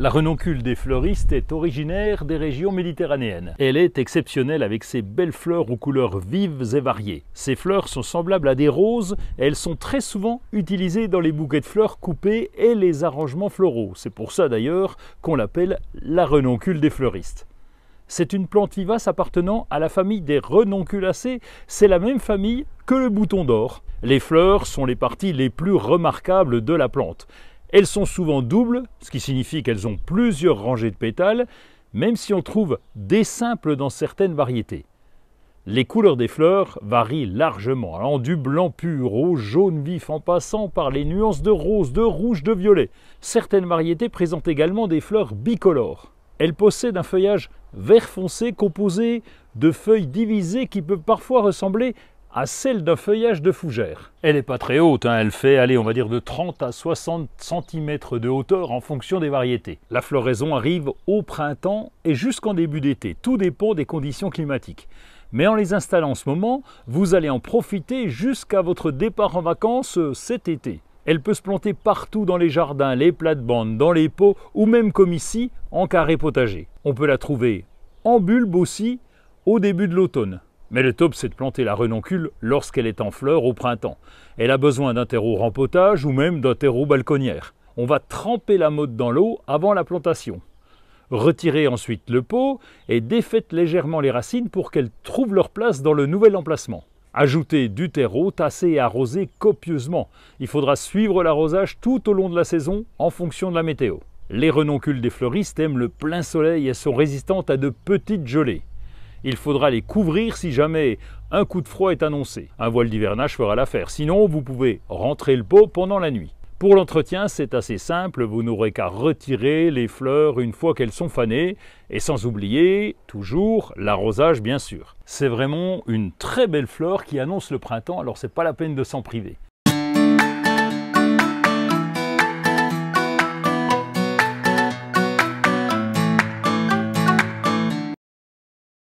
La renoncule des fleuristes est originaire des régions méditerranéennes. Elle est exceptionnelle avec ses belles fleurs aux couleurs vives et variées. Ces fleurs sont semblables à des roses et elles sont très souvent utilisées dans les bouquets de fleurs coupés et les arrangements floraux. C'est pour ça d'ailleurs qu'on l'appelle la renoncule des fleuristes. C'est une plante vivace appartenant à la famille des renonculacées. C'est la même famille que le bouton d'or. Les fleurs sont les parties les plus remarquables de la plante. Elles sont souvent doubles, ce qui signifie qu'elles ont plusieurs rangées de pétales, même si on trouve des simples dans certaines variétés. Les couleurs des fleurs varient largement, allant du blanc pur au jaune vif en passant par les nuances de rose, de rouge, de violet. Certaines variétés présentent également des fleurs bicolores. Elles possèdent un feuillage vert foncé composé de feuilles divisées qui peuvent parfois ressembler à celle d'un feuillage de fougère. Elle n'est pas très haute, elle fait, on va dire de 30 à 60 cm de hauteur en fonction des variétés. La floraison arrive au printemps et jusqu'en début d'été, tout dépend des conditions climatiques. Mais en les installant en ce moment, vous allez en profiter jusqu'à votre départ en vacances cet été. Elle peut se planter partout dans les jardins, les plates-bandes, dans les pots ou même comme ici, en carré potager. On peut la trouver en bulbe aussi au début de l'automne. Mais le top, c'est de planter la renoncule lorsqu'elle est en fleurs au printemps. Elle a besoin d'un terreau rempotage ou même d'un terreau balconnière. On va tremper la motte dans l'eau avant la plantation. Retirez ensuite le pot et défaites légèrement les racines pour qu'elles trouvent leur place dans le nouvel emplacement. Ajoutez du terreau, tassez et arrosez copieusement. Il faudra suivre l'arrosage tout au long de la saison en fonction de la météo. Les renoncules des fleuristes aiment le plein soleil et sont résistantes à de petites gelées. Il faudra les couvrir si jamais un coup de froid est annoncé. Un voile d'hivernage fera l'affaire. Sinon, vous pouvez rentrer le pot pendant la nuit. Pour l'entretien, c'est assez simple. Vous n'aurez qu'à retirer les fleurs une fois qu'elles sont fanées. Et sans oublier, toujours, l'arrosage bien sûr. C'est vraiment une très belle fleur qui annonce le printemps, alors c'est pas la peine de s'en priver.